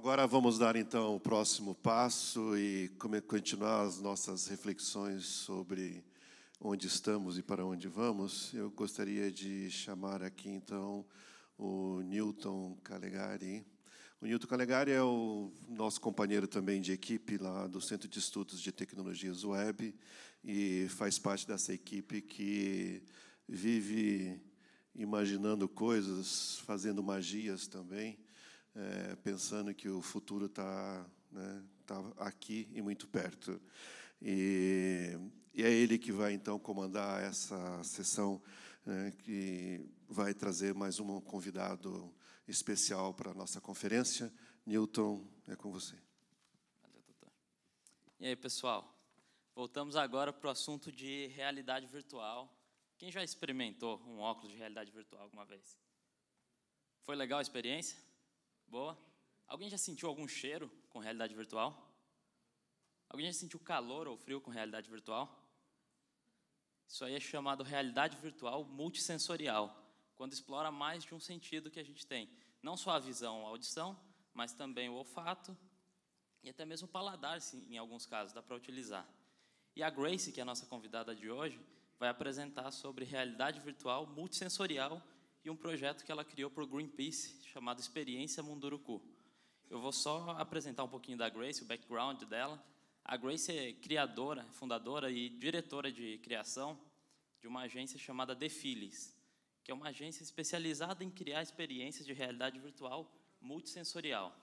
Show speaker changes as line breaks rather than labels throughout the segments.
Agora vamos dar, então, o próximo passo e continuar as nossas reflexões sobre onde estamos e para onde vamos. Eu gostaria de chamar aqui, então, o Newton Calegari. O Newton Calegari é o nosso companheiro também de equipe lá do Centro de Estudos de Tecnologias Web e faz parte dessa equipe que vive imaginando coisas, fazendo magias também, pensando que o futuro está aqui e muito perto. E é ele que vai, então, comandar essa sessão, que vai trazer mais um convidado especial para a nossa conferência. Newton, é com você.
Valeu, doutor. E aí, pessoal? Voltamos agora para o assunto de realidade virtual. Quem já experimentou um óculos de realidade virtual alguma vez? Foi legal a experiência? Boa? Alguém já sentiu algum cheiro com realidade virtual? Alguém já sentiu calor ou frio com realidade virtual? Isso aí é chamado realidade virtual multissensorial, quando explora mais de um sentido que a gente tem. Não só a visão, a audição, mas também o olfato e até mesmo o paladar, em alguns casos, dá para utilizar. E a Grace, que é a nossa convidada de hoje, vai apresentar sobre realidade virtual multissensorial e um projeto que ela criou para o Greenpeace, chamado Experiência Munduruku. Eu vou só apresentar um pouquinho da Grace, o background dela. A Grace é criadora, fundadora e diretora de criação de uma agência chamada The Phillies, que é uma agência especializada em criar experiências de realidade virtual multissensorial.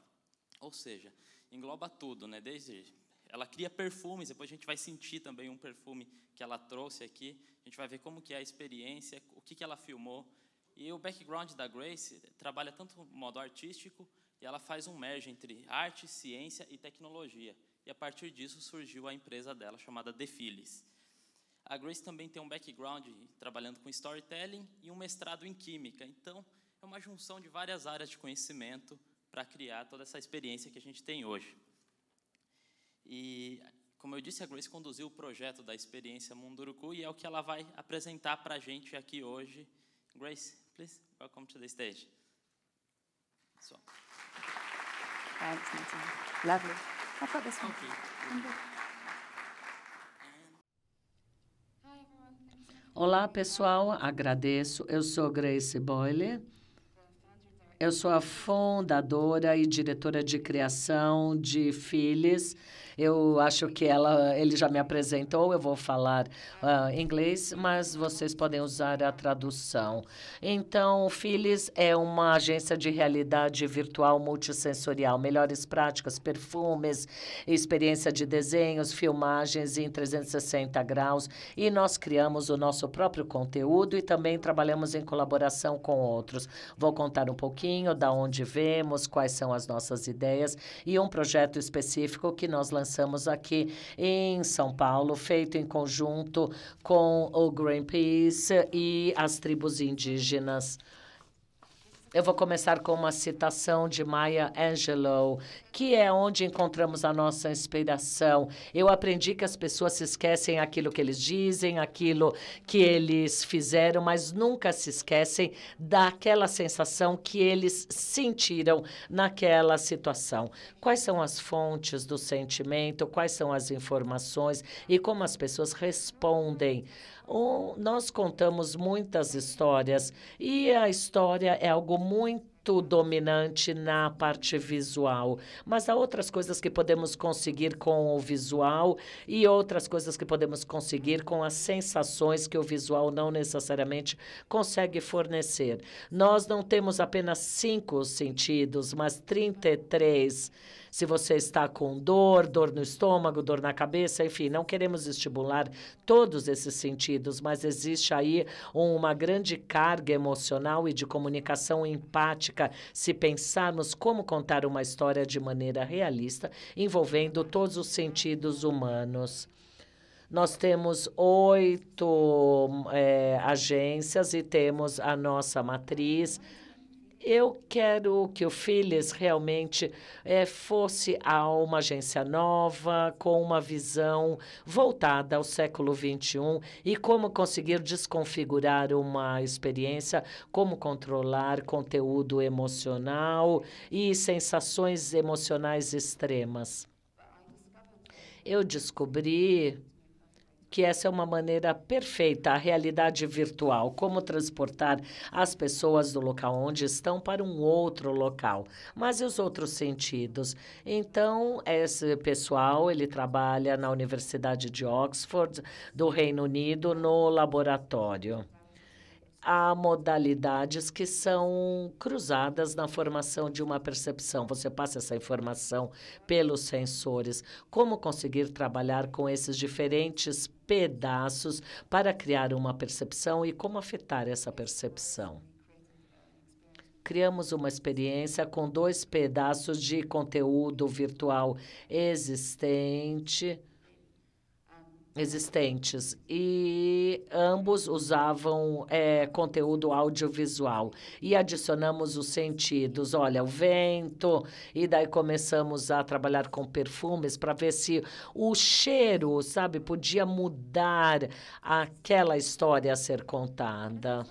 Ou seja, engloba tudo, né? Desde ela cria perfumes, depois a gente vai sentir também um perfume que ela trouxe aqui, a gente vai ver como que é a experiência, o que ela filmou. E o background da Grace trabalha tanto no modo artístico, e ela faz um merge entre arte, ciência e tecnologia. E a partir disso surgiu a empresa dela, chamada The Phillies. A Grace também tem um background trabalhando com storytelling e um mestrado em química. Então, é uma junção de várias áreas de conhecimento para criar toda essa experiência que a gente tem hoje. E, como eu disse, a Grace conduziu o projeto da Experiência Munduruku e é o que ela vai apresentar para a gente aqui hoje. Grace, please, welcome to the stage. So.
Thanks, Nathan. Lovely. I've got this one.
Okay.
Olá, pessoal. Agradeço. Eu sou Grace Boyle. Eu sou a fundadora e diretora de criação de Phillies. Eu acho que ele já me apresentou, eu vou falar inglês, mas vocês podem usar a tradução. Então, Phillies é uma agência de realidade virtual multissensorial, melhores práticas, perfumes, experiência de desenhos, filmagens em 360 graus, e nós criamos o nosso próprio conteúdo e também trabalhamos em colaboração com outros. Vou contar um pouquinho da onde vemos, quais são as nossas ideias e um projeto específico que nós lançamos aqui em São Paulo, feito em conjunto com o Greenpeace e as tribos indígenas. Eu vou começar com uma citação de Maya Angelou, que é onde encontramos a nossa inspiração. Eu aprendi que as pessoas se esquecem aquilo que eles dizem, aquilo que eles fizeram, mas nunca se esquecem daquela sensação que eles sentiram naquela situação. Quais são as fontes do sentimento, quais são as informações e como as pessoas respondem. Nós contamos muitas histórias e a história é algo muito dominante na parte visual, mas há outras coisas que podemos conseguir com o visual e outras coisas que podemos conseguir com as sensações que o visual não necessariamente consegue fornecer. Nós não temos apenas 5 sentidos, mas 33. Se você está com dor no estômago, dor na cabeça, enfim, não queremos estimular todos esses sentidos, mas existe aí uma grande carga emocional e de comunicação empática se pensarmos como contar uma história de maneira realista, envolvendo todos os sentidos humanos. Nós temos 8 agências e temos a nossa matriz. Eu quero que o Phyllis realmente fosse uma agência nova, com uma visão voltada ao século XXI e como conseguir desconfigurar uma experiência, como controlar conteúdo emocional e sensações emocionais extremas. Eu descobri que essa é uma maneira perfeita, a realidade virtual, como transportar as pessoas do local onde estão para um outro local. Mas e os outros sentidos? Então, esse pessoal, ele trabalha na Universidade de Oxford, do Reino Unido, no laboratório. Há modalidades que são cruzadas na formação de uma percepção. Você passa essa informação pelos sensores. Como conseguir trabalhar com esses diferentes pedaços para criar uma percepção e como afetar essa percepção? Criamos uma experiência com 2 pedaços de conteúdo virtual existentes e ambos usavam conteúdo audiovisual e adicionamos os sentidos, olha, o vento, e daí começamos a trabalhar com perfumes para ver se o cheiro, sabe, podia mudar aquela história a ser contada.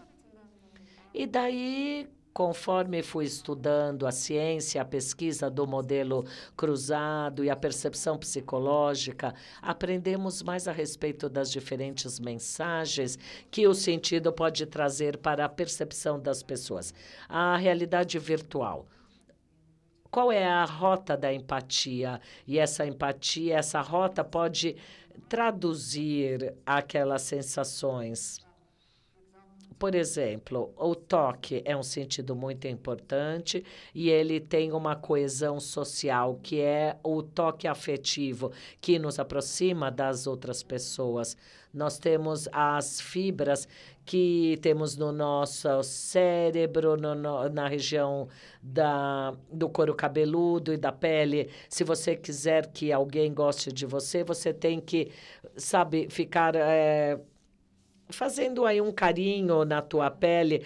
E daí, conforme fui estudando a ciência, a pesquisa do modelo cruzado e a percepção psicológica, aprendemos mais a respeito das diferentes mensagens que o sentido pode trazer para a percepção das pessoas. A realidade virtual. Qual é a rota da empatia? E essa empatia, essa rota pode traduzir aquelas sensações. Por exemplo, o toque é um sentido muito importante e ele tem uma coesão social, que é o toque afetivo, que nos aproxima das outras pessoas. Nós temos as fibras que temos no nosso cérebro, na região do couro cabeludo e da pele. Se você quiser que alguém goste de você, você tem que, sabe, ficar fazendo aí um carinho na tua pele,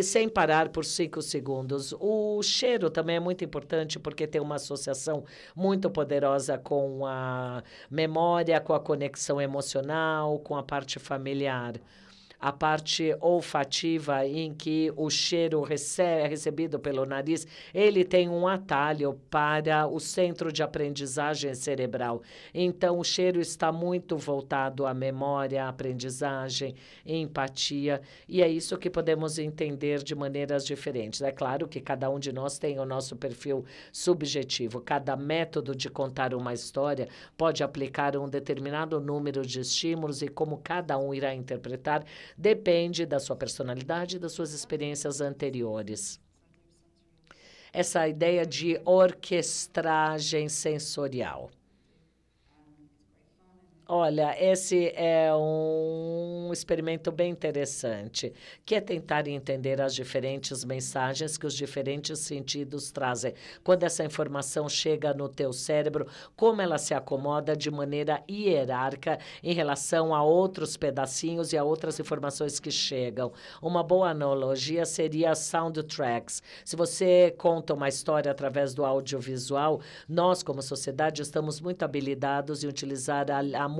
sem parar por 5 segundos. O cheiro também é muito importante porque tem uma associação muito poderosa com a memória, com a conexão emocional, com a parte familiar. A parte olfativa, em que o cheiro é recebido pelo nariz, ele tem um atalho para o centro de aprendizagem cerebral. Então, o cheiro está muito voltado à memória, à aprendizagem, empatia, e é isso que podemos entender de maneiras diferentes. É claro que cada um de nós tem o nosso perfil subjetivo. Cada método de contar uma história pode aplicar um determinado número de estímulos e como cada um irá interpretar depende da sua personalidade e das suas experiências anteriores. Essa ideia de orquestragem sensorial. Olha, esse é um experimento bem interessante, que é tentar entender as diferentes mensagens que os diferentes sentidos trazem. Quando essa informação chega no teu cérebro, como ela se acomoda de maneira hierárquica em relação a outros pedacinhos e a outras informações que chegam. Uma boa analogia seria soundtracks. Se você conta uma história através do audiovisual, nós, como sociedade, estamos muito habilitados em utilizar a música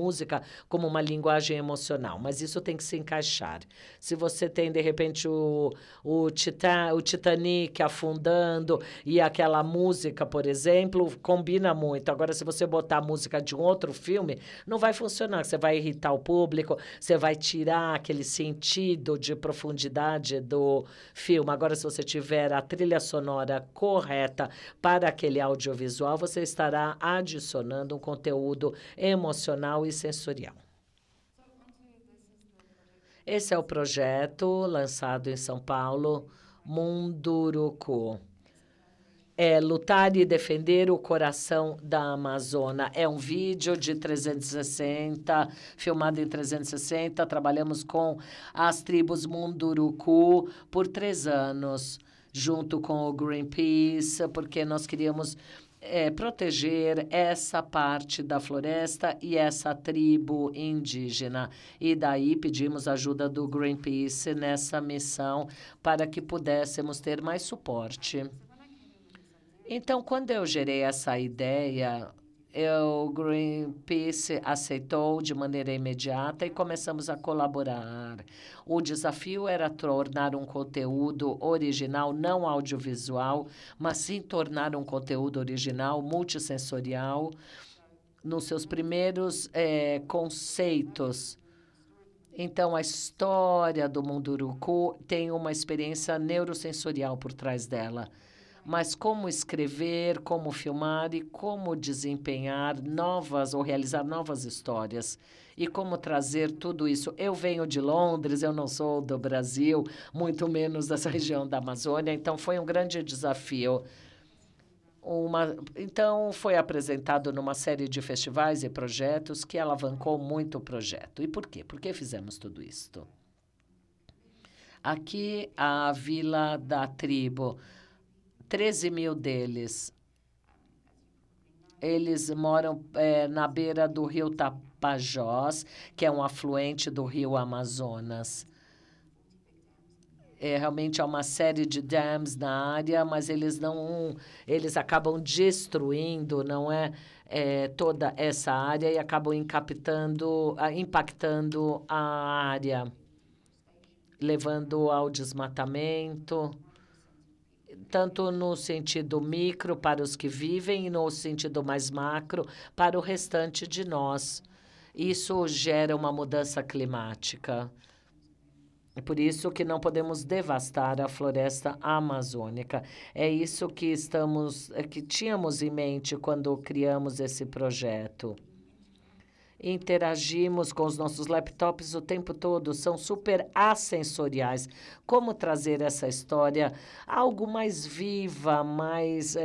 como uma linguagem emocional, mas isso tem que se encaixar. Se você tem, de repente, o Titanic afundando e aquela música, por exemplo, combina muito. Agora, se você botar a música de um outro filme, não vai funcionar. Você vai irritar o público, você vai tirar aquele sentido de profundidade do filme. Agora, se você tiver a trilha sonora correta para aquele audiovisual, você estará adicionando um conteúdo emocional e sensorial. Esse é o projeto lançado em São Paulo, Munduruku. É lutar e defender o coração da Amazônia. É um vídeo de 360, filmado em 360. Trabalhamos com as tribos Munduruku por 3 anos. junto com o Greenpeace, porque nós queríamos proteger essa parte da floresta e essa tribo indígena. E daí pedimos ajuda do Greenpeace nessa missão para que pudéssemos ter mais suporte. Então, quando eu gerei essa ideia, o Greenpeace aceitou de maneira imediata e começamos a colaborar. O desafio era tornar um conteúdo original, não audiovisual, mas sim tornar um conteúdo original, multissensorial, nos seus primeiros conceitos. Então, a história do Munduruku tem uma experiência neurosensorial por trás dela. Mas como escrever, como filmar e como desempenhar novas ou realizar novas histórias e como trazer tudo isso. Eu venho de Londres, eu não sou do Brasil, muito menos dessa região da Amazônia, então foi um grande desafio. Então, foi apresentado numa série de festivais e projetos que alavancou muito o projeto. E por quê? Por que fizemos tudo isto? Aqui, a Vila da Tribo, 13 mil deles, eles moram na beira do rio Tapajós, que é um afluente do rio Amazonas. Realmente há uma série de dams na área, mas eles acabam destruindo, não é, toda essa área e acabam impactando a área, levando ao desmatamento, tanto no sentido micro para os que vivem e no sentido mais macro para o restante de nós. Isso gera uma mudança climática. É por isso que não podemos devastar a floresta amazônica. É isso que tínhamos em mente quando criamos esse projeto. Interagimos com os nossos laptops o tempo todo, são super assensoriais. Como trazer essa história algo mais viva, mais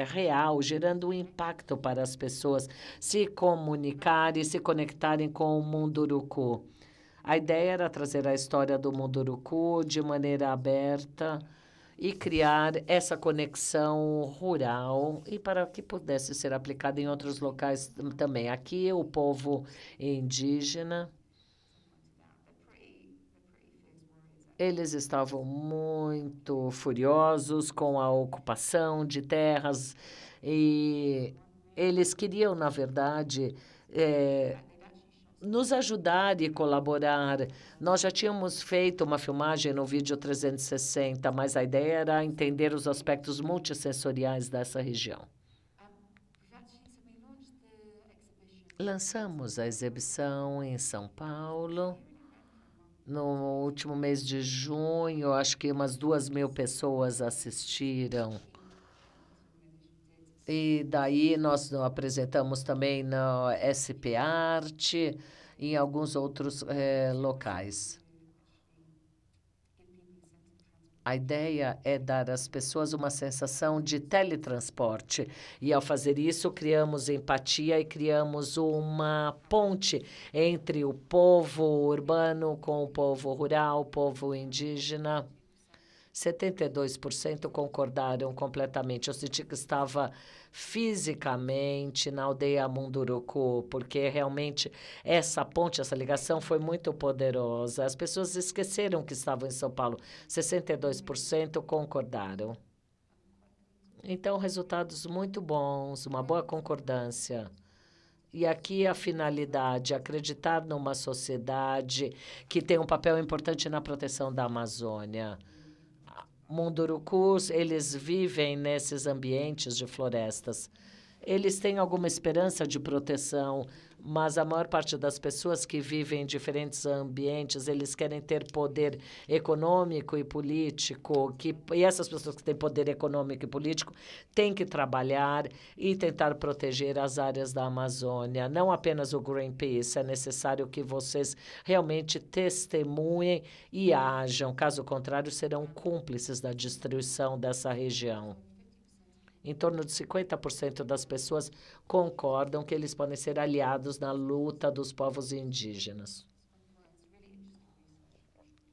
real, gerando um impacto para as pessoas se comunicarem e se conectarem com o Munduruku. A ideia era trazer a história do Munduruku de maneira aberta e criar essa conexão rural e para que pudesse ser aplicada em outros locais também. Aqui, o povo indígena, eles estavam muito furiosos com a ocupação de terras e eles queriam, na verdade, nos ajudar e colaborar. Nós já tínhamos feito uma filmagem no vídeo 360, mas a ideia era entender os aspectos multissensoriais dessa região. Lançamos a exibição em São Paulo. No último mês de junho, acho que umas 2.000 pessoas assistiram. E daí nós apresentamos também no SP Arte e em alguns outros locais. A ideia é dar às pessoas uma sensação de teletransporte. E, ao fazer isso, criamos empatia e criamos uma ponte entre o povo urbano com o povo rural, o povo indígena. 72% concordaram completamente. Eu senti que estava fisicamente na aldeia Munduruku, porque realmente essa ponte, essa ligação foi muito poderosa. As pessoas esqueceram que estavam em São Paulo. 62% concordaram. Então, resultados muito bons, uma boa concordância. E aqui a finalidade, acreditar numa sociedade que tem um papel importante na proteção da Amazônia. Mundurucus, eles vivem nesses ambientes de florestas. Eles têm alguma esperança de proteção, mas a maior parte das pessoas que vivem em diferentes ambientes, eles querem ter poder econômico e político, e essas pessoas que têm poder econômico e político têm que trabalhar e tentar proteger as áreas da Amazônia. Não apenas o Greenpeace, é necessário que vocês realmente testemunhem e ajam, caso contrário, serão cúmplices da destruição dessa região. Em torno de 50% das pessoas concordam que eles podem ser aliados na luta dos povos indígenas.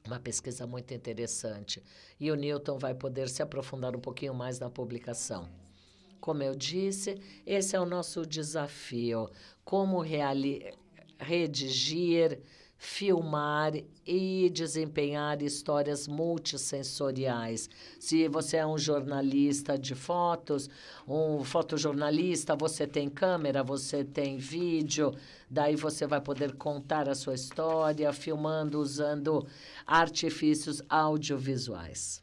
Uma pesquisa muito interessante. E o Newton vai poder se aprofundar um pouquinho mais na publicação. Como eu disse, esse é o nosso desafio: como redigir, filmar e desempenhar histórias multissensoriais. Se você é um jornalista de fotos, um fotojornalista, você tem câmera, você tem vídeo, daí você vai poder contar a sua história, filmando, usando artifícios audiovisuais.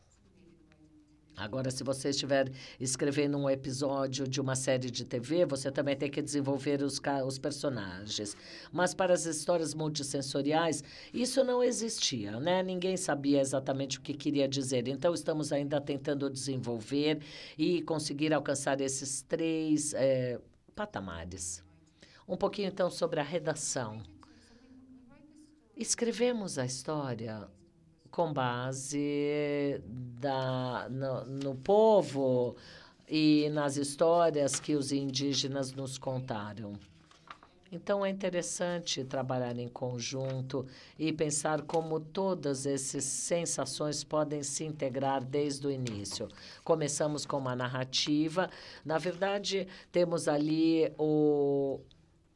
Agora, se você estiver escrevendo um episódio de uma série de TV, você também tem que desenvolver os personagens. Mas para as histórias multissensoriais, isso não existia, né? Ninguém sabia exatamente o que queria dizer. Então, estamos ainda tentando desenvolver e conseguir alcançar esses três patamares. Um pouquinho, então, sobre a redação. Escrevemos a história com base no povo e nas histórias que os indígenas nos contaram. Então, é interessante trabalhar em conjunto e pensar como todas essas sensações podem se integrar desde o início. Começamos com uma narrativa. Na verdade, temos ali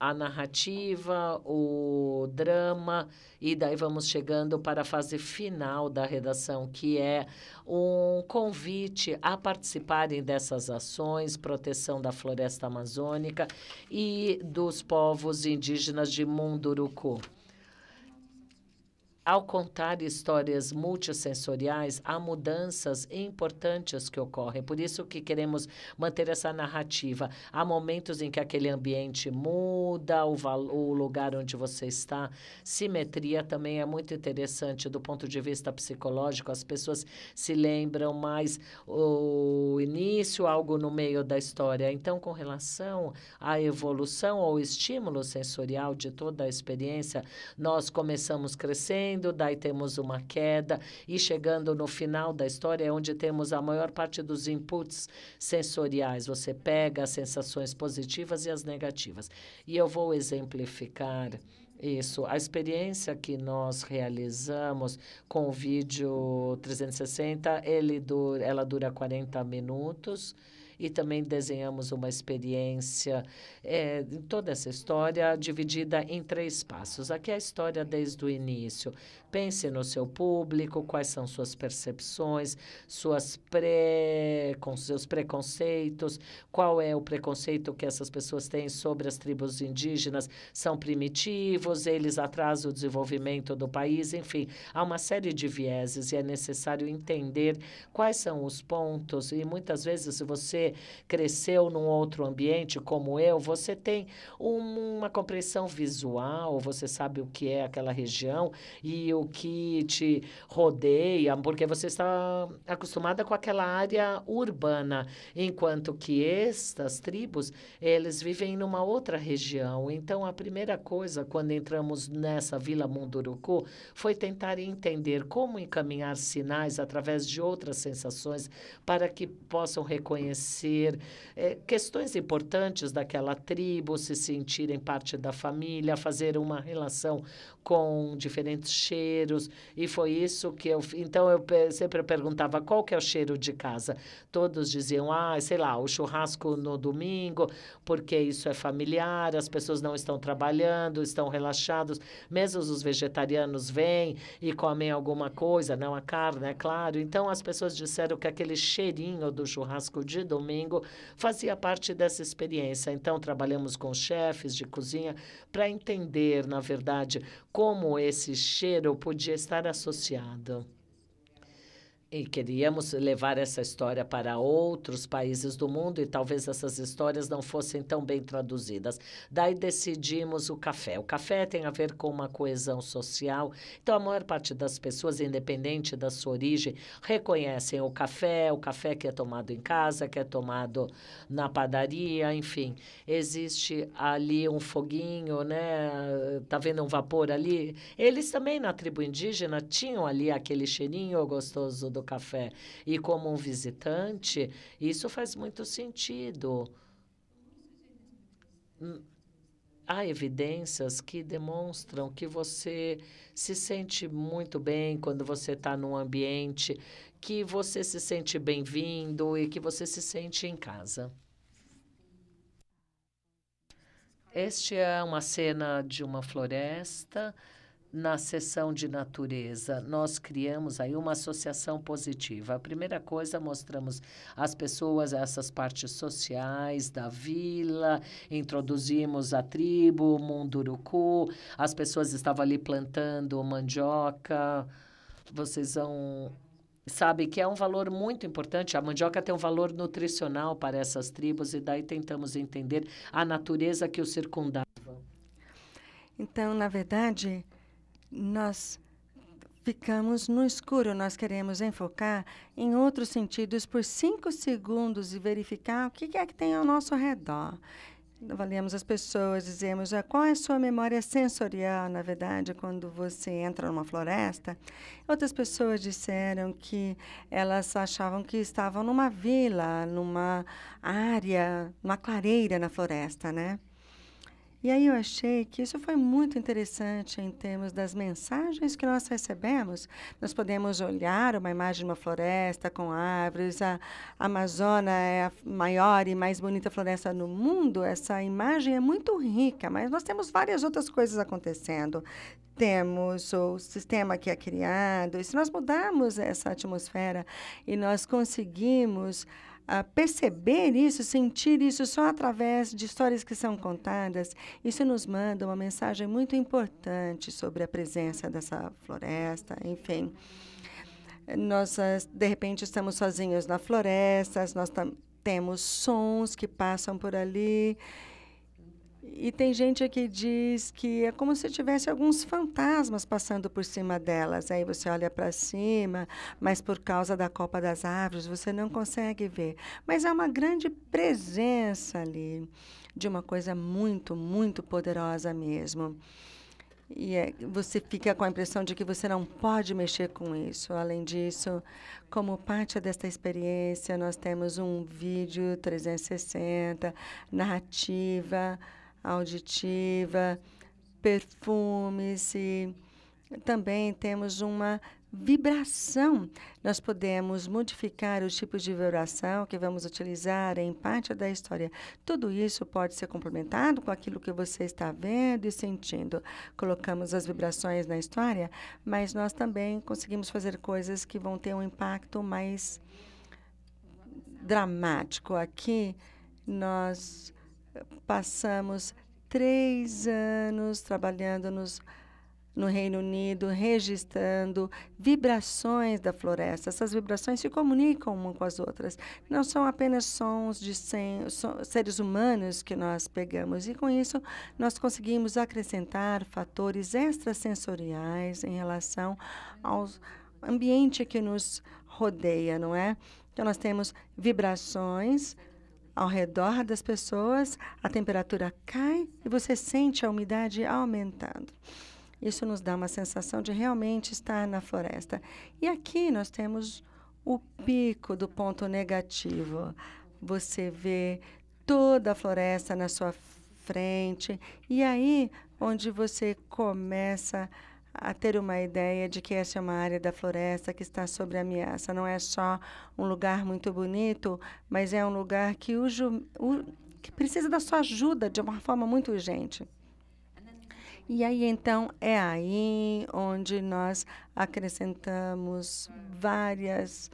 a narrativa, o drama, e daí vamos chegando para a fase final da redação, que é um convite a participarem dessas ações, proteção da floresta amazônica e dos povos indígenas de Munduruku. Ao contar histórias multissensoriais, há mudanças importantes que ocorrem. Por isso que queremos manter essa narrativa. Há momentos em que aquele ambiente muda, o lugar onde você está. Simetria também é muito interessante do ponto de vista psicológico. As pessoas se lembram mais o início, algo no meio da história. Então, com relação à evolução ou estímulo sensorial de toda a experiência, nós começamos crescendo, daí temos uma queda e chegando no final da história é onde temos a maior parte dos inputs sensoriais. Você pega as sensações positivas e as negativas. E eu vou exemplificar isso. A experiência que nós realizamos com o vídeo 360, ela dura 40 minutos. E também desenhamos uma experiência em toda essa história dividida em 3 passos. Aqui é a história desde o início. Pense no seu público, quais são suas percepções, seus preconceitos, qual é o preconceito que essas pessoas têm sobre as tribos indígenas, são primitivos, eles atrasam o desenvolvimento do país, enfim, há uma série de vieses e é necessário entender quais são os pontos. E muitas vezes, se você cresceu num outro ambiente como eu, você tem uma compreensão visual, você sabe o que é aquela região e o que te rodeia, porque você está acostumada com aquela área urbana, enquanto que estas tribos, eles vivem numa outra região. Então, a primeira coisa, quando entramos nessa Vila Munduruku, foi tentar entender como encaminhar sinais através de outras sensações para que possam reconhecer questões importantes daquela tribo, se sentirem parte da família, fazer uma relação com diferentes cheiros, e foi isso que então eu sempre perguntava qual que é o cheiro de casa. Todos diziam, sei lá, o churrasco no domingo, porque isso é familiar, as pessoas não estão trabalhando, estão relaxados, mesmo os vegetarianos vêm e comem alguma coisa, não a carne, é claro. Então, as pessoas disseram que aquele cheirinho do churrasco de domingo fazia parte dessa experiência. Então, trabalhamos com chefes de cozinha para entender, na verdade, como esse cheiro podia estar associado. E queríamos levar essa história para outros países do mundo e talvez essas histórias não fossem tão bem traduzidas. Daí decidimos o café. O café tem a ver com uma coesão social. Então, a maior parte das pessoas, independente da sua origem, reconhecem o café que é tomado em casa, que é tomado na padaria, enfim. Existe ali um foguinho, né? Tá vendo um vapor ali? Eles também, na tribo indígena, tinham ali aquele cheirinho gostoso do café. E como um visitante, isso faz muito sentido. há evidências que demonstram que você se sente muito bem quando você está num ambiente, que você se sente bem-vindo e que você se sente em casa. Este é uma cena de uma floresta. Na seção de natureza, nós criamos aí uma associação positiva. A primeira coisa, mostramos às pessoas essas partes sociais da vila, introduzimos a tribo, Munduruku, as pessoas estavam ali plantando mandioca. Vocês sabem que é um valor muito importante. A mandioca tem um valor nutricional para essas tribos, e daí tentamos entender a natureza que o circundava.
Então, na verdade, nós ficamos no escuro. Nós queremos enfocar em outros sentidos por 5 segundos e verificar o que é que tem ao nosso redor. Avaliamos as pessoas, dizemos qual é a sua memória sensorial, na verdade, quando você entra numa floresta. Outras pessoas disseram que elas achavam que estavam numa vila, numa área, numa clareira na floresta, né? E aí eu achei que isso foi muito interessante em termos das mensagens que nós recebemos. Nós podemos olhar uma imagem de uma floresta com árvores. A Amazônia é a maior e mais bonita floresta no mundo. Essa imagem é muito rica, mas nós temos várias outras coisas acontecendo. Temos o sistema que é criado. E se nós mudarmos essa atmosfera e nós conseguimos perceber isso, sentir isso só através de histórias que são contadas, isso nos manda uma mensagem muito importante sobre a presença dessa floresta, enfim. Nós, de repente, estamos sozinhos na floresta, nós temos sons que passam por ali, e tem gente que diz que é como se tivesse alguns fantasmas passando por cima delas. Aí você olha para cima, mas por causa da copa das árvores você não consegue ver. Mas há uma grande presença ali de uma coisa muito, muito poderosa mesmo. E você fica com a impressão de que você não pode mexer com isso. Além disso, como parte desta experiência, nós temos um vídeo 360, narrativa, auditiva, perfumes, e também temos uma vibração. Nós podemos modificar os tipos de vibração que vamos utilizar em parte da história. Tudo isso pode ser complementado com aquilo que você está vendo e sentindo. Colocamos as vibrações na história, mas nós também conseguimos fazer coisas que vão ter um impacto mais dramático. Aqui, nós passamos 3 anos trabalhando no Reino Unido, registrando vibrações da floresta. Essas vibrações se comunicam umas com as outras. Não são apenas sons de seres humanos que nós pegamos. E, com isso, nós conseguimos acrescentar fatores extrasensoriais em relação ao ambiente que nos rodeia, não é? Então, nós temos vibrações ao redor das pessoas, a temperatura cai e você sente a umidade aumentando. Isso nos dá uma sensação de realmente estar na floresta. E aqui nós temos o pico do ponto negativo. Você vê toda a floresta na sua frente, e aí onde você começa a ter uma ideia de que essa é uma área da floresta que está sob ameaça. Não é só um lugar muito bonito, mas é um lugar que que precisa da sua ajuda de uma forma muito urgente. E aí, então, é aí onde nós acrescentamos várias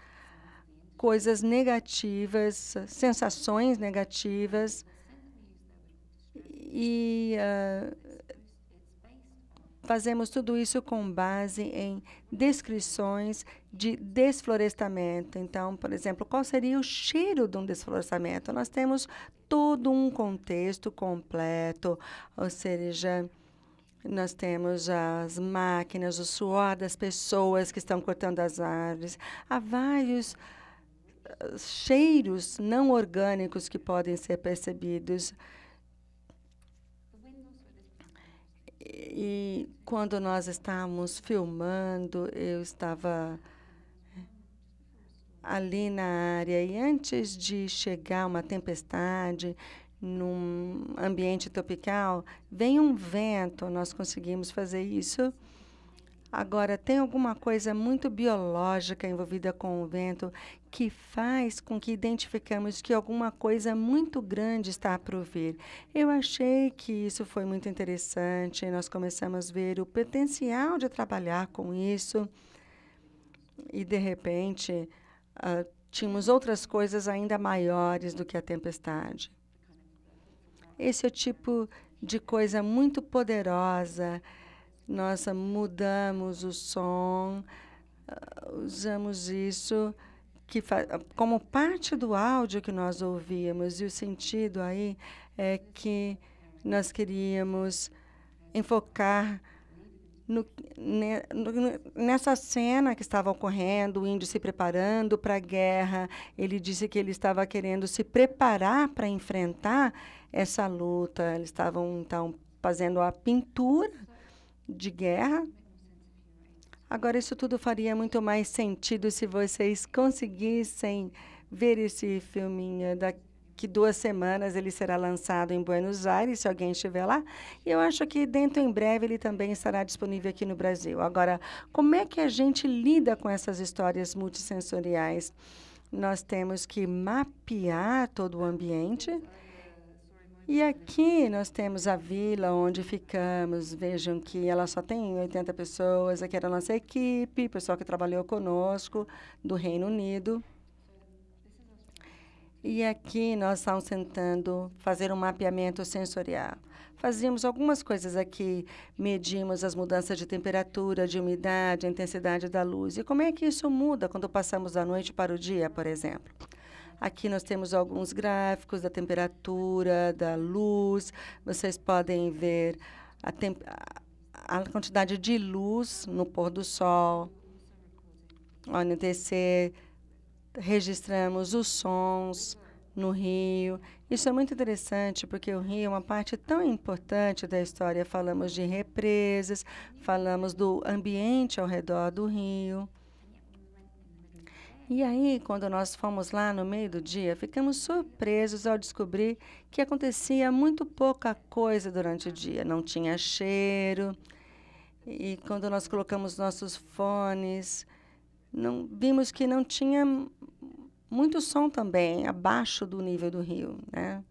coisas negativas, sensações negativas, e fazemos tudo isso com base em descrições de desflorestamento. Então, por exemplo, qual seria o cheiro de um desflorestamento? Nós temos todo um contexto completo, ou seja, nós temos as máquinas, o suor das pessoas que estão cortando as árvores. Há vários cheiros não orgânicos que podem ser percebidos. E quando nós estávamos filmando, eu estava ali na área, e antes de chegar uma tempestade, num ambiente tropical, vem um vento, nós conseguimos fazer isso. Agora, tem alguma coisa muito biológica envolvida com o vento que faz com que identificamos que alguma coisa muito grande está por vir. Eu achei que isso foi muito interessante. Nós começamos a ver o potencial de trabalhar com isso. E, de repente, tínhamos outras coisas ainda maiores do que a tempestade. Esse é o tipo de coisa muito poderosa. Nós mudamos o som, usamos isso como parte do áudio que nós ouvíamos. E o sentido aí é que nós queríamos enfocar nessa cena que estava ocorrendo, o índio se preparando para a guerra. Ele disse que ele estava querendo se preparar para enfrentar essa luta. Eles estavam, então, fazendo a pintura de guerra. Agora, isso tudo faria muito mais sentido se vocês conseguissem ver esse filminho. Daqui 2 semanas ele será lançado em Buenos Aires, se alguém estiver lá. E eu acho que dentro em breve ele também estará disponível aqui no Brasil. Agora, como é que a gente lida com essas histórias multissensoriais? Nós temos que mapear todo o ambiente. E aqui nós temos a vila onde ficamos. Vejam que ela só tem 80 pessoas. Aqui era a nossa equipe, pessoal que trabalhou conosco, do Reino Unido. E aqui nós estamos tentando fazer um mapeamento sensorial. Fazíamos algumas coisas aqui, medimos as mudanças de temperatura, de umidade, a intensidade da luz. E como é que isso muda quando passamos da noite para o dia, por exemplo? Aqui nós temos alguns gráficos da temperatura, da luz. Vocês podem ver a quantidade de luz no pôr do sol. No anoitecer, registramos os sons no rio. Isso é muito interessante, porque o rio é uma parte tão importante da história. Falamos de represas, falamos do ambiente ao redor do rio. E aí, quando nós fomos lá no meio do dia, ficamos surpresos ao descobrir que acontecia muito pouca coisa durante o dia. Não tinha cheiro. E quando nós colocamos nossos fones, vimos que não tinha muito som também, abaixo do nível do rio, né?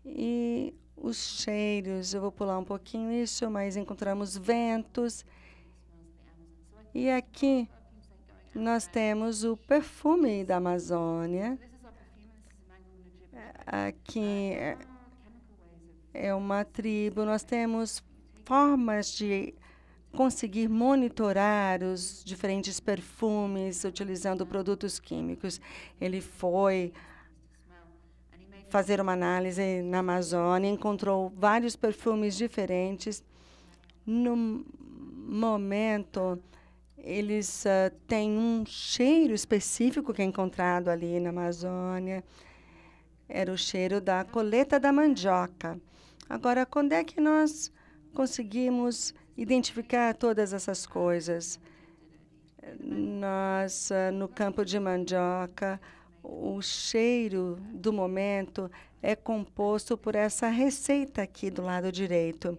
E os cheiros, eu vou pular um pouquinho isso, mas encontramos ventos. E aqui nós temos o perfume da Amazônia. Aqui é uma tribo. Nós temos formas de conseguir monitorar os diferentes perfumes utilizando produtos químicos. Ele foi fazer uma análise na Amazônia, encontrou vários perfumes diferentes. No momento, eles têm um cheiro específico que é encontrado ali na Amazônia. Era o cheiro da colheita da mandioca. Agora, quando é que nós conseguimos identificar todas essas coisas? Nós, no campo de mandioca, o cheiro do momento é composto por essa receita aqui do lado direito.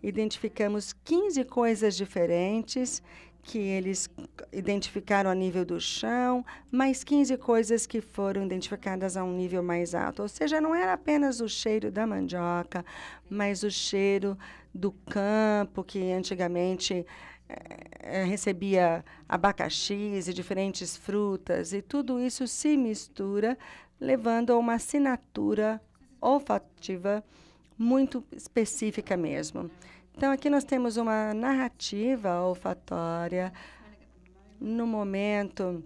Identificamos 15 coisas diferentes que eles identificaram a nível do chão, mais 15 coisas que foram identificadas a um nível mais alto. Ou seja, não era apenas o cheiro da mandioca, mas o cheiro do campo, que antigamente recebia abacaxis e diferentes frutas, e tudo isso se mistura, levando a uma assinatura olfativa muito específica mesmo. Então, aqui nós temos uma narrativa olfatória. No momento,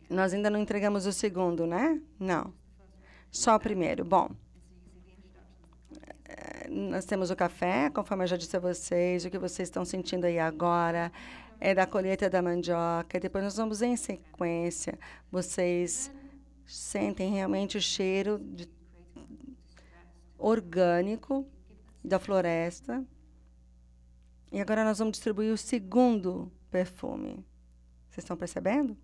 nós ainda não entregamos o segundo, né? Não. Só o primeiro. Bom, nós temos o café, conforme eu já disse a vocês, o que vocês estão sentindo aí agora é da colheita da mandioca. E depois nós vamos em sequência. Vocês sentem realmente o cheiro orgânico da floresta. E agora nós vamos distribuir o segundo perfume. Vocês estão percebendo?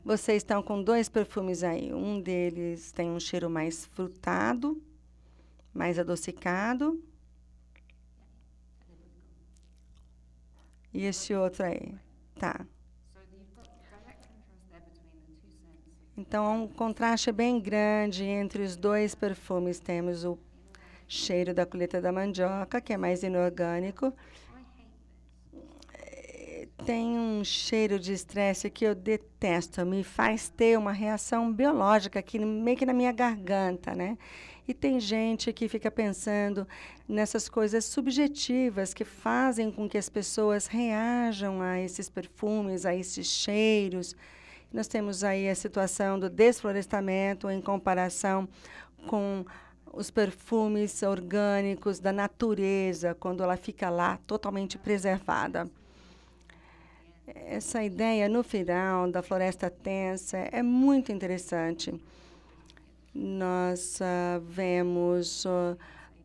Vocês estão com 2 perfumes aí. Um deles tem um cheiro mais frutado, mais adocicado. E esse outro aí. Tá. Então, há um contraste bem grande entre os 2 perfumes. Temos o cheiro da colheita da mandioca, que é mais inorgânico. Tem um cheiro de estresse que eu detesto, me faz ter uma reação biológica aqui, meio que na minha garganta, né? E tem gente que fica pensando nessas coisas subjetivas que fazem com que as pessoas reajam a esses perfumes, a esses cheiros. Nós temos aí a situação do desflorestamento em comparação com os perfumes orgânicos da natureza, quando ela fica lá totalmente preservada. Essa ideia, no final, da floresta tensa é muito interessante. Nós vemos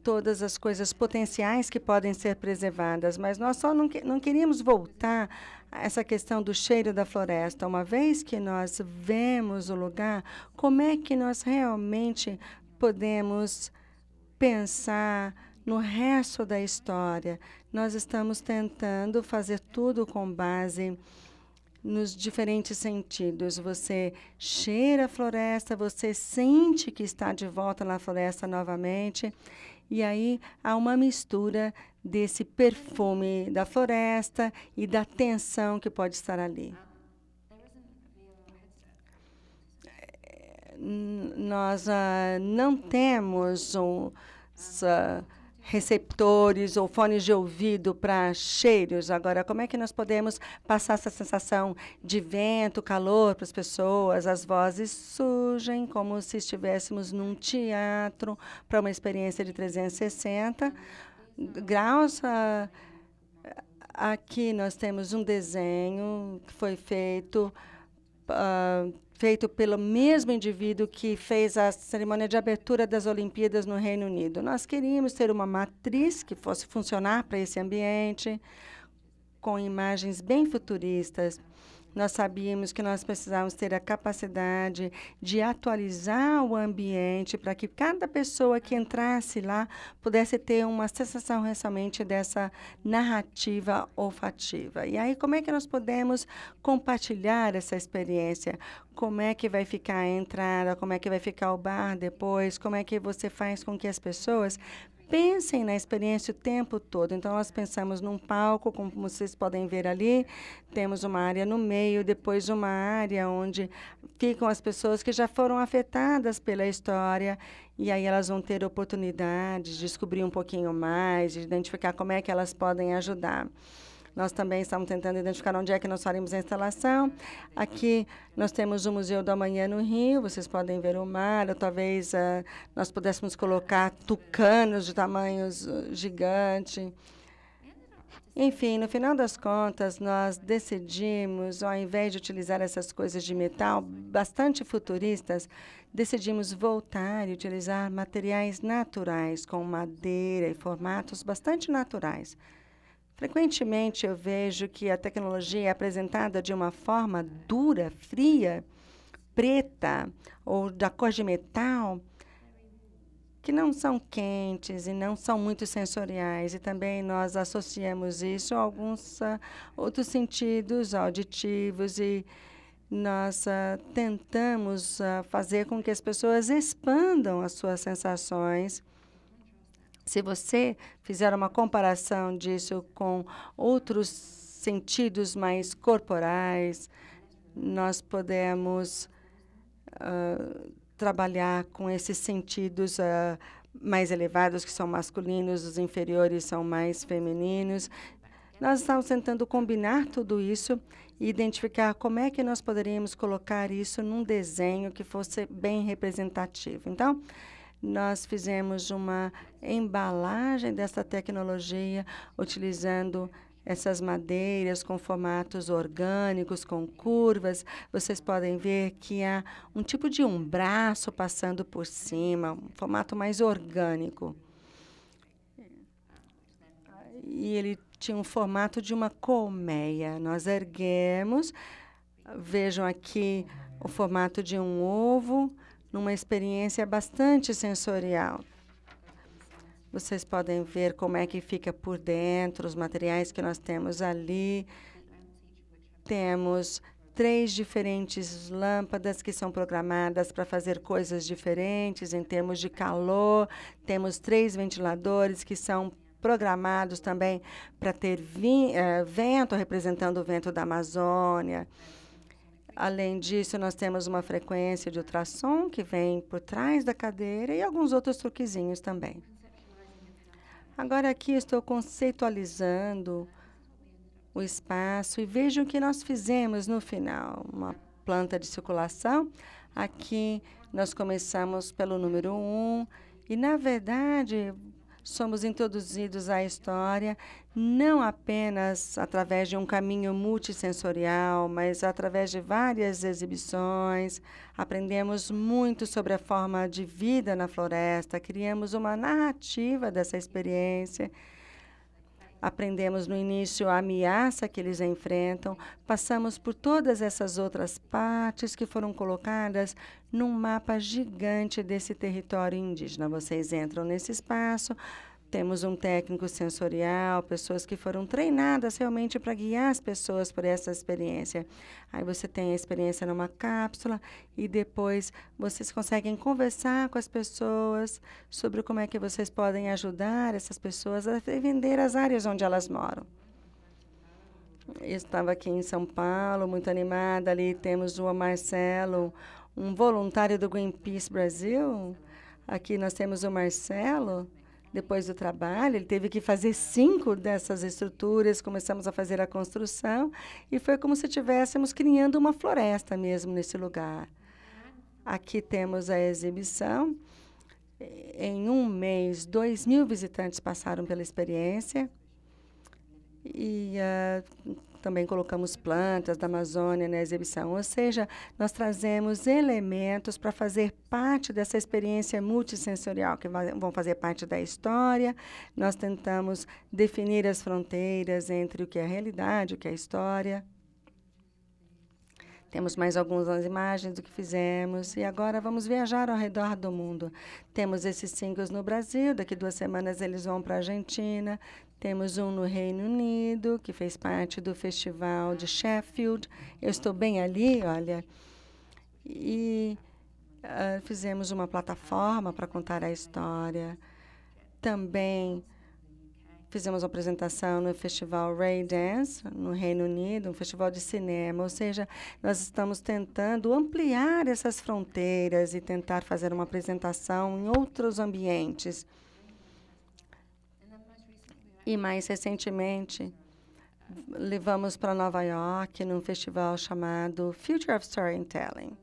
todas as coisas potenciais que podem ser preservadas, mas nós só não queríamos voltar a essa questão do cheiro da floresta. Uma vez que nós vemos o lugar, como é que nós realmente podemos pensar no resto da história? Nós estamos tentando fazer tudo com base nos diferentes sentidos. Você cheira a floresta, você sente que está de volta na floresta novamente, e aí há uma mistura desse perfume da floresta e da tensão que pode estar ali. Nós não temos receptores ou fones de ouvido para cheiros. Agora, como é que nós podemos passar essa sensação de vento, calor para as pessoas? As vozes surgem como se estivéssemos num teatro para uma experiência de 360 graus. Aqui nós temos um desenho que foi feito pelo mesmo indivíduo que fez a cerimônia de abertura das Olimpíadas no Reino Unido. Nós queríamos ter uma matriz que fosse funcionar para esse ambiente, com imagens bem futuristas. Nós sabíamos que nós precisávamos ter a capacidade de atualizar o ambiente para que cada pessoa que entrasse lá pudesse ter uma sensação realmente dessa narrativa olfativa. E aí, como é que nós podemos compartilhar essa experiência? Como é que vai ficar a entrada? Como é que vai ficar o bar depois? Como é que você faz com que as pessoas pensem na experiência o tempo todo? Então, nós pensamos num palco, como vocês podem ver ali, temos uma área no meio, depois uma área onde ficam as pessoas que já foram afetadas pela história, e aí elas vão ter oportunidade de descobrir um pouquinho mais, de identificar como é que elas podem ajudar. Nós também estamos tentando identificar onde é que nós faremos a instalação. Aqui nós temos o Museu do Amanhã no Rio, vocês podem ver o mar, ou talvez nós pudéssemos colocar tucanos de tamanhos gigante. Enfim, no final das contas, nós decidimos, ao invés de utilizar essas coisas de metal bastante futuristas, decidimos voltar e utilizar materiais naturais, com madeira e formatos bastante naturais. Frequentemente, eu vejo que a tecnologia é apresentada de uma forma dura, fria, preta, ou da cor de metal, que não são quentes e não são muito sensoriais. E também nós associamos isso a alguns outros sentidos auditivos, e nós tentamos fazer com que as pessoas expandam as suas sensações. Se você fizer uma comparação disso com outros sentidos mais corporais, nós podemos trabalhar com esses sentidos mais elevados, que são masculinos, os inferiores são mais femininos. Nós estamos tentando combinar tudo isso e identificar como é que nós poderíamos colocar isso num desenho que fosse bem representativo. Então, nós fizemos uma embalagem dessa tecnologia utilizando essas madeiras com formatos orgânicos, com curvas. Vocês podem ver que há um tipo de um braço passando por cima, um formato mais orgânico. E ele tinha um formato de uma colmeia. Nós erguemos, vejam aqui o formato de um ovo, numa experiência bastante sensorial. Vocês podem ver como é que fica por dentro, os materiais que nós temos ali. Temos 3 diferentes lâmpadas que são programadas para fazer coisas diferentes em termos de calor. Temos 3 ventiladores que são programados também para ter vento, representando o vento da Amazônia. Além disso, nós temos uma frequência de ultrassom que vem por trás da cadeira e alguns outros truquezinhos também. Agora aqui estou conceitualizando o espaço e vejam o que nós fizemos no final. Uma planta de circulação. Aqui nós começamos pelo número 1 e, na verdade, somos introduzidos à história não apenas através de um caminho multissensorial, mas através de várias exibições. Aprendemos muito sobre a forma de vida na floresta, criamos uma narrativa dessa experiência. Aprendemos no início a ameaça que eles enfrentam, passamos por todas essas outras partes que foram colocadas num mapa gigante desse território indígena. Vocês entram nesse espaço, temos um técnico sensorial, pessoas que foram treinadas realmente para guiar as pessoas por essa experiência. Aí você tem a experiência numa cápsula e depois vocês conseguem conversar com as pessoas sobre como é que vocês podem ajudar essas pessoas a vender as áreas onde elas moram. Eu estava aqui em São Paulo, muito animada. Ali temos o Marcelo, um voluntário do Greenpeace Brasil. Aqui nós temos o Marcelo. Depois do trabalho, ele teve que fazer 5 dessas estruturas, começamos a fazer a construção, e foi como se estivéssemos criando uma floresta mesmo nesse lugar. Aqui temos a exibição. Em um mês, 2.000 visitantes passaram pela experiência. E também colocamos plantas da Amazônia na exibição. Ou seja, nós trazemos elementos para fazer parte dessa experiência multissensorial, que vão fazer parte da história. Nós tentamos definir as fronteiras entre o que é a realidade, o que é a história. Temos mais algumas imagens do que fizemos. E agora vamos viajar ao redor do mundo. Temos esses 5 no Brasil. Daqui 2 semanas eles vão para a Argentina. Temos um no Reino Unido, que fez parte do Festival de Sheffield. Eu estou bem ali, olha. E fizemos uma plataforma para contar a história. Também fizemos uma apresentação no Festival Ray Dance, no Reino Unido, um festival de cinema. Ou seja, nós estamos tentando ampliar essas fronteiras e tentar fazer uma apresentação em outros ambientes. E, mais recentemente, levamos para Nova York, num festival chamado Future of Storytelling.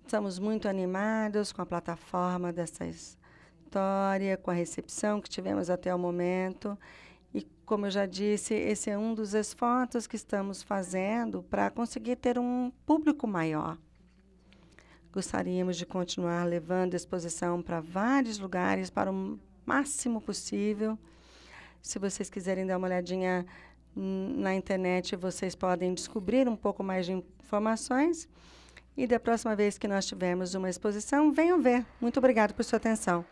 Estamos muito animados com a plataforma dessa história, com a recepção que tivemos até o momento. E, como eu já disse, esse é um dos esforços que estamos fazendo para conseguir ter um público maior. Gostaríamos de continuar levando a exposição para vários lugares, para o máximo possível. Se vocês quiserem dar uma olhadinha na internet, vocês podem descobrir um pouco mais de informações. E da próxima vez que nós tivermos uma exposição, venham ver. Muito obrigada por sua atenção.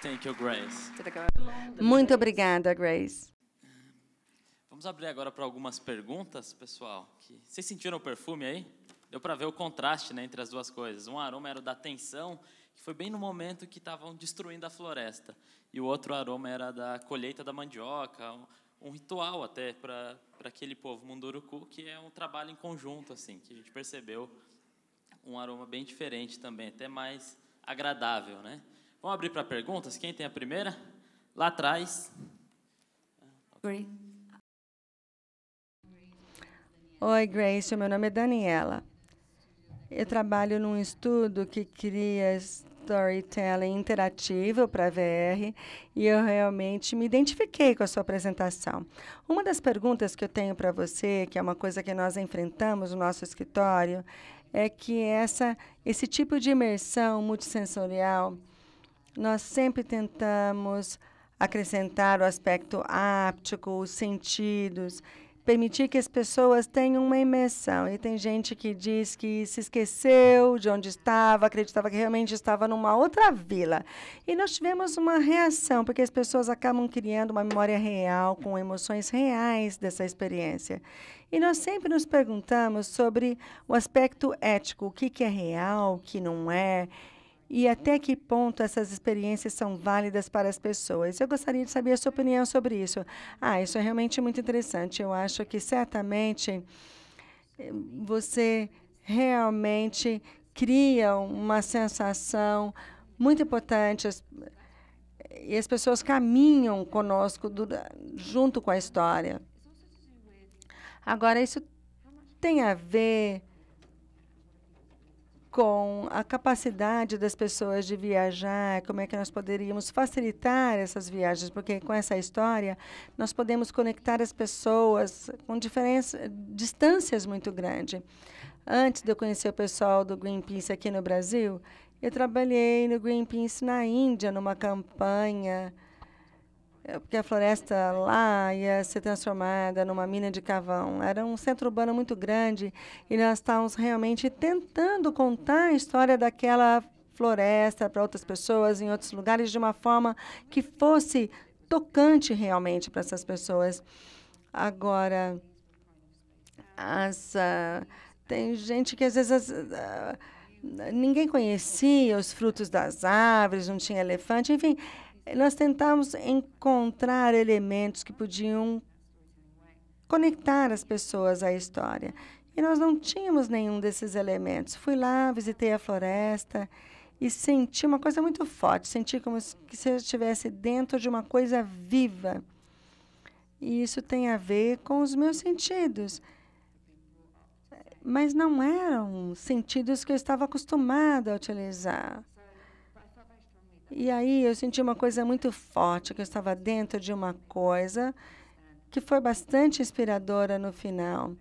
Thank you, Grace.
Muito obrigada, Grace.
Vamos abrir agora para algumas perguntas, pessoal. Vocês sentiram o perfume aí? Deu para ver o contraste, né, entre as duas coisas. Um aroma era o da tensão, que foi bem no momento que estavam destruindo a floresta. E o outro aroma era da colheita da mandioca, um ritual até para aquele povo Munduruku, que é um trabalho em conjunto, assim, que a gente percebeu um aroma bem diferente também, até mais agradável, né? Vamos abrir para perguntas? Quem tem a primeira? Lá atrás.
Oi, Grace. Meu nome é Daniela. Eu trabalho num estudo que cria storytelling interativo para VR e eu realmente me identifiquei com a sua apresentação. Uma das perguntas que eu tenho para você, que é uma coisa que nós enfrentamos no nosso escritório, é que esse tipo de imersão multissensorial, nós sempre tentamos acrescentar o aspecto áptico, os sentidos, permitir que as pessoas tenham uma imersão. E tem gente que diz que se esqueceu de onde estava, acreditava que realmente estava numa outra vila. E nós tivemos uma reação, porque as pessoas acabam criando uma memória real, com emoções reais dessa experiência. E nós sempre nos perguntamos sobre o aspecto ético, o que é real, o que não é, e até que ponto essas experiências são válidas para as pessoas. Eu gostaria de saber a sua opinião sobre isso. Isso é realmente muito interessante. Eu acho que certamente você realmente cria uma sensação muito importante e as pessoas caminham conosco junto com a história. Agora, isso tem a ver com a capacidade das pessoas de viajar, como é que nós poderíamos facilitar essas viagens, porque com essa história nós podemos conectar as pessoas com distâncias muito grandes. Antes de eu conhecer o pessoal do Greenpeace aqui no Brasil, eu trabalhei no Greenpeace na Índia, numa campanha, porque a floresta lá ia ser transformada numa mina de carvão. Era um centro urbano muito grande e nós estávamos realmente tentando contar a história daquela floresta para outras pessoas em outros lugares de uma forma que fosse tocante realmente para essas pessoas. Agora, tem gente que às vezes ninguém conhecia os frutos das árvores, não tinha elefante, enfim. Nós tentamos encontrar elementos que podiam conectar as pessoas à história. E nós não tínhamos nenhum desses elementos. Fui lá, visitei a floresta e senti uma coisa muito forte. Senti como se eu estivesse dentro de uma coisa viva. E isso tem a ver com os meus sentidos. Mas não eram sentidos que eu estava acostumada a utilizar. E aí eu senti uma coisa muito forte, que eu estava dentro de uma coisa que foi bastante inspiradora no final.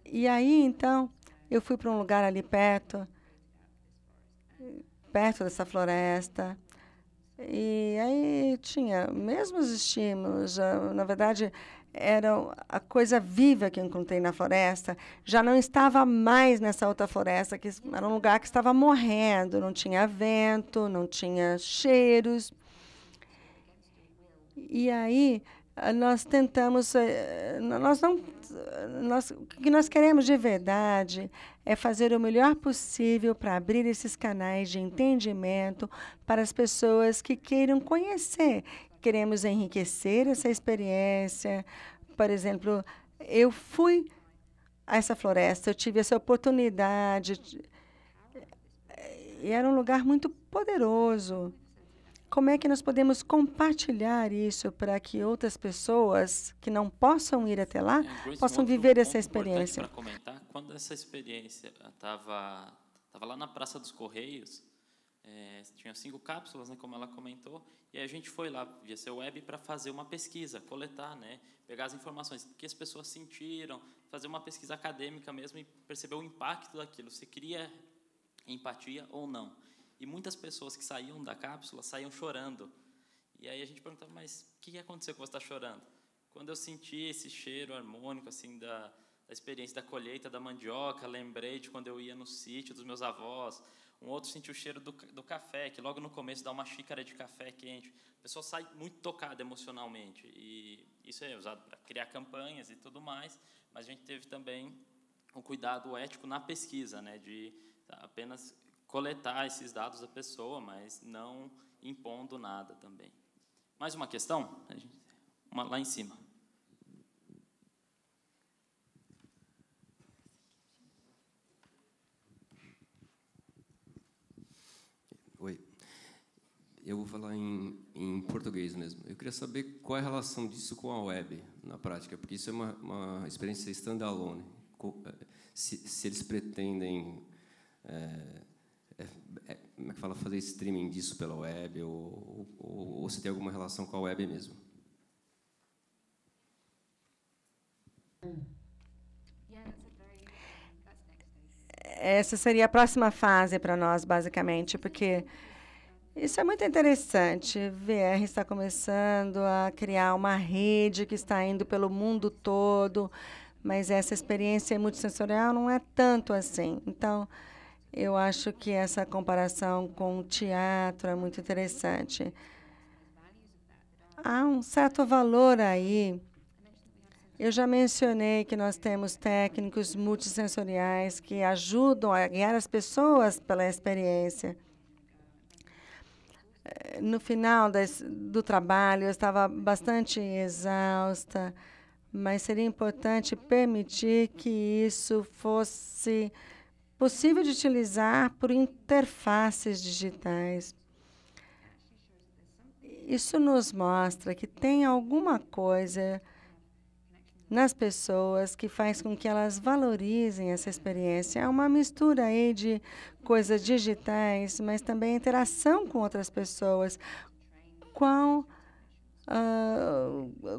E aí, então, eu fui para um lugar ali perto dessa floresta. E aí tinha mesmos estímulos. Na verdade, era a coisa viva que eu encontrei na floresta. Já não estava mais nessa outra floresta, que era um lugar que estava morrendo. Não tinha vento, não tinha cheiros. E aí nós tentamos, o que nós queremos de verdade é fazer o melhor possível para abrir esses canais de entendimento para as pessoas que queiram conhecer. Queremos enriquecer essa experiência. Por exemplo, eu fui a essa floresta, eu tive essa oportunidade, e era um lugar muito poderoso. Como é que nós podemos compartilhar isso para que outras pessoas que não possam ir até lá possam viver essa experiência?
Para comentar, quando essa experiência estava lá na Praça dos Correios, tinha 5 cápsulas, né, como ela comentou, e a gente foi lá via seu web para fazer uma pesquisa, coletar, né, pegar as informações que as pessoas sentiram, fazer uma pesquisa acadêmica mesmo e perceber o impacto daquilo, se cria empatia ou não. E muitas pessoas que saíam da cápsula saíam chorando. E aí a gente perguntava, mas o que aconteceu que você está chorando? Quando eu senti esse cheiro harmônico assim da experiência da colheita da mandioca, lembrei de quando eu ia no sítio dos meus avós. Um outro sentiu o cheiro do café, que logo no começo dá uma xícara de café quente. A pessoa sai muito tocada emocionalmente. E isso é usado para criar campanhas e tudo mais, mas a gente teve também um cuidado ético na pesquisa, né, de apenas coletar esses dados da pessoa, mas não impondo nada também. Mais uma questão? Lá em cima.
Oi. Eu vou falar em português mesmo. Eu queria saber qual é a relação disso com a web, na prática, porque isso é uma experiência standalone. Se eles pretendem... como é que fala, fazer streaming disso pela web ou se tem alguma relação com a web mesmo?
Essa seria a próxima fase para nós, basicamente, porque Isso é muito interessante. VR está começando a criar uma rede que está indo pelo mundo todo, mas essa experiência multissensorial não é tanto assim. Então, eu acho que essa comparação com o teatro é muito interessante. Há um certo valor aí. Eu já mencionei que nós temos técnicos multissensoriais que ajudam a guiar as pessoas pela experiência. No final do trabalho, eu estava bastante exausta, mas seria importante permitir que isso fosse possível de utilizar por interfaces digitais. Isso nos mostra que tem alguma coisa nas pessoas que faz com que elas valorizem essa experiência. Há uma mistura aí de coisas digitais, mas também interação com outras pessoas.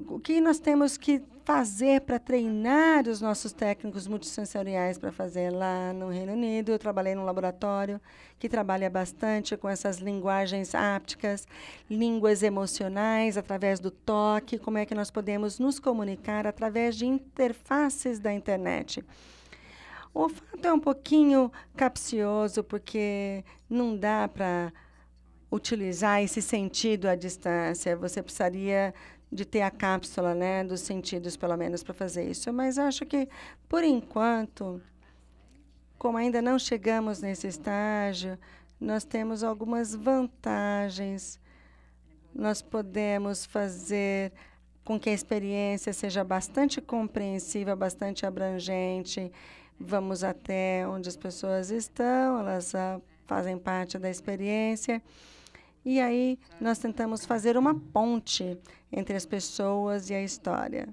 O que nós temos que fazer para treinar os nossos técnicos multissensoriais para fazer lá no Reino Unido? Eu trabalhei num laboratório que trabalha bastante com essas linguagens ápticas, línguas emocionais, através do toque, como é que nós podemos nos comunicar através de interfaces da internet. O fato é um pouquinho capcioso, porque não dá para utilizar esse sentido à distância. Você precisaria de ter a cápsula, né, dos sentidos, pelo menos, para fazer isso. Mas acho que, por enquanto, como ainda não chegamos nesse estágio, nós temos algumas vantagens. Nós podemos fazer com que a experiência seja bastante compreensiva, bastante abrangente. Vamos até onde as pessoas estão, elas fazem parte da experiência. E aí nós tentamos fazer uma ponte entre as pessoas e a história.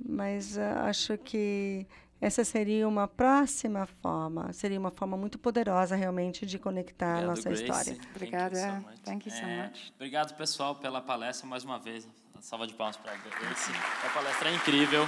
Mas acho que essa seria uma próxima forma, seria uma forma muito poderosa realmente de conectar a nossa história.
Obrigada. Thank you so much.
Obrigado, pessoal, pela palestra mais uma vez. Uma salva de palmas para a Grace. A palestra é incrível.